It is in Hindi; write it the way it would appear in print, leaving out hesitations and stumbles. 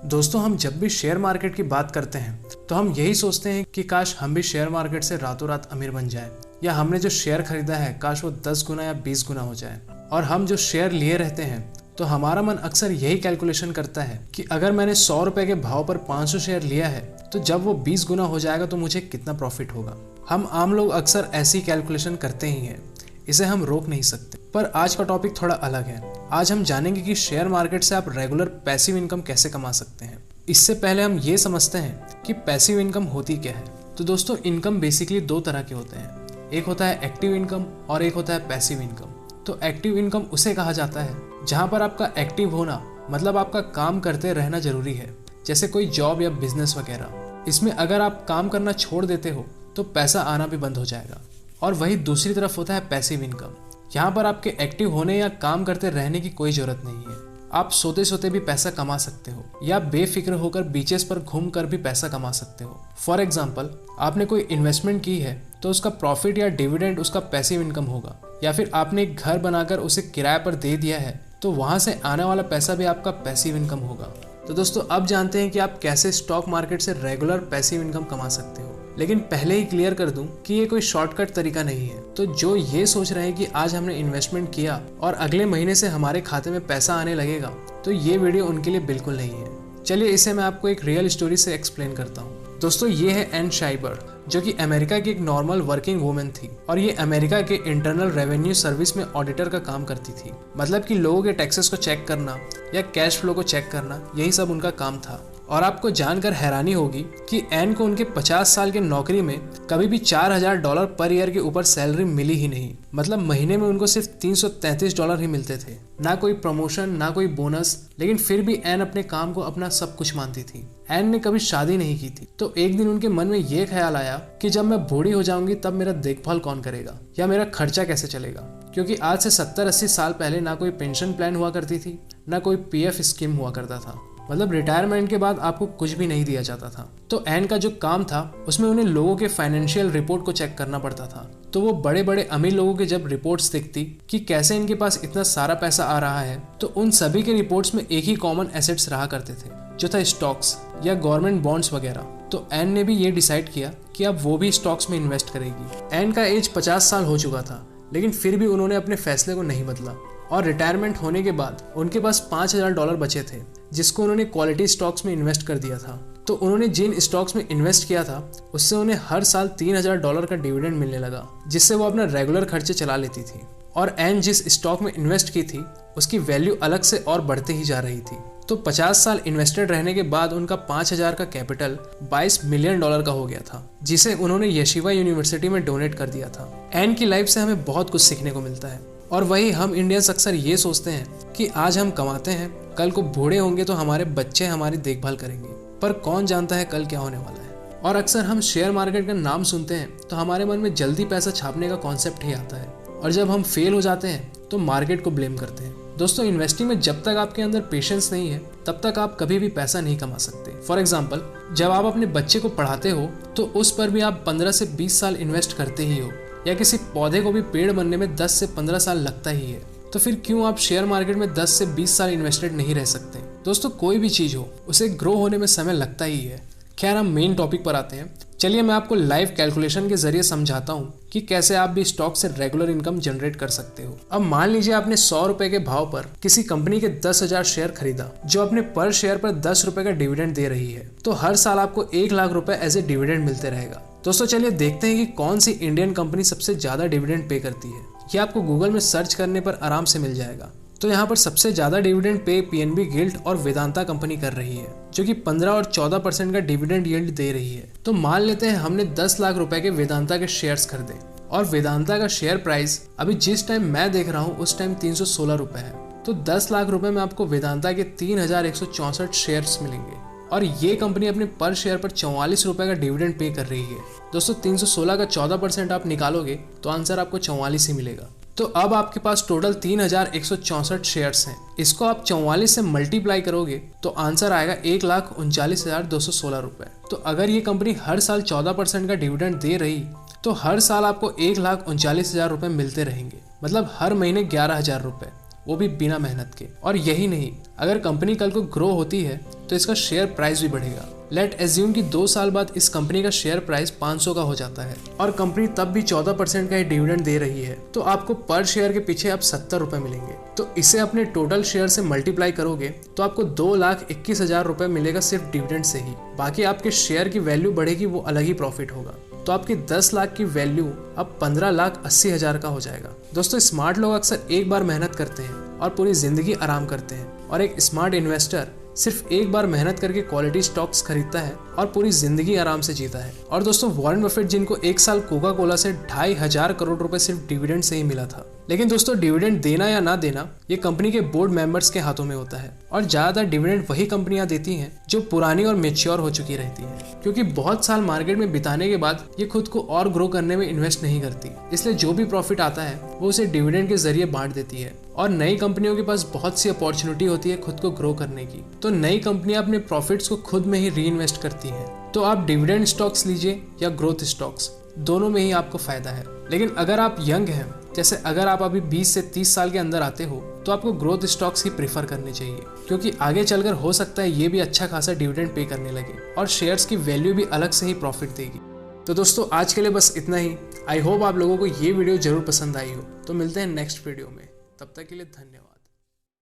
दोस्तों, हम जब भी शेयर मार्केट की बात करते हैं तो हम यही सोचते हैं कि काश हम भी शेयर मार्केट से रातों रात अमीर बन जाए, या हमने जो शेयर खरीदा है काश वो 10 गुना या 20 गुना हो जाए। और हम जो शेयर लिए रहते हैं तो हमारा मन अक्सर यही कैलकुलेशन करता है कि अगर मैंने 100 रुपए के भाव पर 500 शेयर लिया है तो जब वो 20 गुना हो जाएगा तो मुझे कितना प्रॉफिट होगा। हम आम लोग अक्सर ऐसी कैलकुलेशन करते ही हैं, इसे हम रोक नहीं सकते। पर आज का टॉपिक थोड़ा अलग है। आज हम जानेंगे कि शेयर मार्केट से आप रेगुलर पैसिव इनकम कैसे कमा सकते हैं। इससे पहले हम ये समझते हैं कि पैसिव इनकम होती क्या है। तो दोस्तों, इनकम बेसिकली दो तरह के होते हैं। एक होता है एक्टिव इनकम और एक होता है पैसिव इनकम। तो एक्टिव इनकम उसे कहा जाता है जहां पर आपका एक्टिव होना मतलब आपका काम करते रहना जरूरी है, जैसे कोई जॉब या बिजनेस वगैरह। इसमें अगर आप काम करना छोड़ देते हो तो पैसा आना भी बंद हो जाएगा। और वही दूसरी तरफ होता है पैसिव इनकम। यहाँ पर आपके एक्टिव होने या काम करते रहने की कोई जरूरत नहीं है। आप सोते सोते भी पैसा कमा सकते हो या बेफिक्र होकर बीचेस पर घूम कर भी पैसा कमा सकते हो। फॉर एग्जाम्पल, आपने कोई इन्वेस्टमेंट की है तो उसका प्रॉफिट या डिविडेंड उसका पैसिव इनकम होगा। या फिर आपने एक घर बनाकर उसे किराए पर दे दिया है तो वहां से आने वाला पैसा भी आपका पैसिव इनकम होगा। तो दोस्तों, अब जानते हैं कि आप कैसे स्टॉक मार्केट से रेगुलर पैसिव इनकम कमा सकते हो। लेकिन पहले ही क्लियर कर दूं कि ये कोई शॉर्टकट तरीका नहीं है। तो जो ये सोच रहे हैं कि आज हमने इन्वेस्टमेंट किया और अगले महीने से हमारे खाते में पैसा आने लगेगा, तो ये वीडियो उनके लिए बिल्कुल नहीं है। चलिए इसे मैं आपको एक रियल स्टोरी से एक्सप्लेन करता हूँ। दोस्तों, ये है एन शाइबर, जो कि अमेरिका की एक नॉर्मल वर्किंग वुमेन थी और ये अमेरिका के इंटरनल रेवेन्यू सर्विस में ऑडिटर का काम करती थी। मतलब कि लोगों के टैक्सेस को चेक करना या कैश फ्लो को चेक करना, यही सब उनका काम था। और आपको जानकर हैरानी होगी कि एन को उनके 50 साल की नौकरी में कभी भी $4000 पर ईयर के ऊपर सैलरी मिली ही नहीं। मतलब महीने में उनको सिर्फ $333 ही मिलते थे। ना कोई प्रमोशन, ना कोई बोनस। लेकिन फिर भी एन अपने काम को अपना सब कुछ मानती थी। एन ने कभी शादी नहीं की थी। तो एक दिन उनके मन में ये ख्याल आया कि जब मैं बूढ़ी हो जाऊंगी तब मेरा देखभाल कौन करेगा या मेरा खर्चा कैसे चलेगा। क्योंकि आज से 70-80 साल पहले ना कोई पेंशन प्लान हुआ करती थी, ना कोई पीएफ स्कीम हुआ करता था। मतलब रिटायरमेंट के बाद आपको कुछ भी नहीं दिया जाता था। तो एन का जो काम था उसमें उन्हें लोगों के फाइनेंशियल रिपोर्ट को चेक करना पड़ता था। तो वो बड़े बड़े अमीर लोगों के जब रिपोर्ट्स देखती कि कैसे इनके पास इतना सारा पैसा आ रहा है, तो उन सभी के रिपोर्ट्स में एक ही कॉमन एसेट्स रहा करते थे, जो था स्टॉक्स या गवर्नमेंट बॉन्ड्स वगैरह। तो एन ने भी ये डिसाइड किया कि अब वो भी स्टॉक्स में इन्वेस्ट करेगी। एन का एज 50 साल हो चुका था, लेकिन फिर भी उन्होंने अपने फैसले को नहीं बदला। और रिटायरमेंट होने के बाद उनके पास $5000 बचे थे, जिसको उन्होंने क्वालिटी स्टॉक्स में इन्वेस्ट कर दिया था। तो उन्होंने जिन स्टॉक्स में इन्वेस्ट किया था उससे उन्हें हर साल $3000 का डिविडेंड मिलने लगा, जिससे वो अपना रेगुलर खर्चे चला लेती थी। और एन जिस स्टॉक में इन्वेस्ट की थी उसकी वैल्यू अलग से और बढ़ते ही जा रही थी। तो 50 साल इन्वेस्टेड रहने के बाद उनका 5000 का कैपिटल $22 मिलियन का हो गया था, जिसे उन्होंने यशिवा यूनिवर्सिटी में डोनेट कर दिया था। एन की लाइफ से हमें बहुत कुछ सीखने को मिलता है। और वही हम इंडियंस अक्सर ये सोचते हैं कि आज हम कमाते हैं, कल को बूढ़े होंगे तो हमारे बच्चे हमारी देखभाल करेंगे। पर कौन जानता है कल क्या होने वाला है। और अक्सर हम शेयर मार्केट का नाम सुनते हैं तो हमारे मन में जल्दी पैसा छापने का कॉन्सेप्ट ही आता है, और जब हम फेल हो जाते हैं तो मार्केट को ब्लेम करते हैं। दोस्तों, इन्वेस्टिंग में जब तक आपके अंदर पेशेंस नहीं है तब तक आप कभी भी पैसा नहीं कमा सकते। फॉर एग्जाम्पल, जब आप अपने बच्चे को पढ़ाते हो तो उस पर भी आप 15 से 20 साल इन्वेस्ट करते ही हो, या किसी पौधे को भी पेड़ बनने में 10 से 15 साल लगता ही है। तो फिर क्यों आप शेयर मार्केट में 10 से 20 साल इन्वेस्टेड नहीं रह सकते। दोस्तों, कोई भी चीज हो उसे ग्रो होने में समय लगता ही है। खैर, हम मेन टॉपिक पर आते हैं। चलिए मैं आपको लाइव कैलकुलेशन के जरिए समझाता हूँ कि कैसे आप भी स्टॉक से रेगुलर इनकम जनरेट कर सकते हो। अब मान लीजिए आपने 100 रुपए के भाव पर किसी कंपनी के 10,000 शेयर खरीदा, जो अपने पर शेयर पर 10 रुपए का डिविडेंड दे रही है। तो हर साल आपको 1 लाख रुपए एज ए डिविडेंड मिलते रहेगा। दोस्तों, चलिए देखते हैं कि कौन सी इंडियन कंपनी सबसे ज्यादा डिविडेंड पे करती है। ये आपको गूगल में सर्च करने पर आराम से मिल जाएगा। तो यहाँ पर सबसे ज्यादा डिविडेंड पे पीएनबी गिल्ड और वेदांता कंपनी कर रही है, जो कि 15 और 14% का डिविडेंड यील्ड दे रही है। तो मान लेते हैं हमने 10 लाख रुपए के वेदांता के शेयर्स खरीदे और वेदांता का शेयर प्राइस अभी जिस टाइम मैं देख रहा हूँ उस टाइम 316 रुपए है। तो 10 लाख रुपए में आपको वेदांता के 3164 शेयर्स मिलेंगे और ये कंपनी अपने पर शेयर पर 44 रुपए का डिविडेंड पे कर रही है। दोस्तों, 316 का 14% आप निकालोगे तो आंसर आपको 44 ही मिलेगा। तो अब आपके पास टोटल 3164 शेयर्स हैं। इसको आप 44 से मल्टीप्लाई करोगे तो आंसर आएगा 1,39,216 रुपए। तो अगर ये कंपनी हर साल 14% का डिविडेंड दे रही तो हर साल आपको 1,39,000 रुपए मिलते रहेंगे, मतलब हर महीने 11,000 रुपए। वो भी बिना मेहनत के। और यही नहीं, अगर कंपनी कल को ग्रो होती है तो इसका शेयर प्राइस भी बढ़ेगा। लेट एज्यूम कि 2 साल बाद इस कंपनी का शेयर प्राइस 500 का हो जाता है और कंपनी तब भी 14% का डिविडेंड दे रही है, तो आपको पर शेयर के पीछे अब 70 रुपए मिलेंगे। तो इसे अपने टोटल शेयर से मल्टीप्लाई करोगे तो आपको 2,21,000 रुपए मिलेगा सिर्फ डिविडेंड से ही। बाकी आपके शेयर की वैल्यू बढ़ेगी, वो अलग ही प्रॉफिट होगा। तो आपकी 10 लाख की वैल्यू अब 15,80,000 का हो जाएगा। दोस्तों, स्मार्ट लोग अक्सर एक बार मेहनत करते हैं और पूरी जिंदगी आराम करते हैं, और एक स्मार्ट इन्वेस्टर सिर्फ एक बार मेहनत करके क्वालिटी स्टॉक्स खरीदता है और पूरी जिंदगी आराम से जीता है। और दोस्तों, वॉरेन बफेट जिनको 1 साल कोका कोला से 2,500 करोड़ रुपए सिर्फ डिविडेंड से ही मिला था। लेकिन दोस्तों, डिविडेंड देना या ना देना ये कंपनी के बोर्ड मेंबर्स के हाथों में होता है, और ज्यादातर डिविडेंड वही कंपनियां देती हैं जो पुरानी और मेच्योर हो चुकी रहती हैं, क्योंकि बहुत साल मार्केट में बिताने के बाद ये खुद को और ग्रो करने में इन्वेस्ट नहीं करती। इसलिए जो भी प्रॉफिट आता है वो उसे डिविडेंड के जरिए बांट देती है। और नई कंपनियों के पास बहुत सी अपॉर्चुनिटी होती है खुद को ग्रो करने की, तो नई कंपनियां अपने प्रॉफिट्स को खुद में ही री इन्वेस्ट करती हैं। तो आप डिविडेंड स्टॉक्स लीजिए या ग्रोथ स्टॉक्स, दोनों में ही आपको फायदा है। लेकिन अगर आप यंग हैं, जैसे अगर आप अभी 20 से 30 साल के अंदर आते हो, तो आपको ग्रोथ स्टॉक्स ही प्रीफर करने चाहिए, क्योंकि आगे चलकर हो सकता है ये भी अच्छा खासा डिविडेंड पे करने लगे और शेयर्स की वैल्यू भी अलग से ही प्रॉफिट देगी। तो दोस्तों, आज के लिए बस इतना ही। आई होप आप लोगों को ये वीडियो जरूर पसंद आई हो। तो मिलते हैं नेक्स्ट वीडियो में, तब तक के लिए धन्यवाद।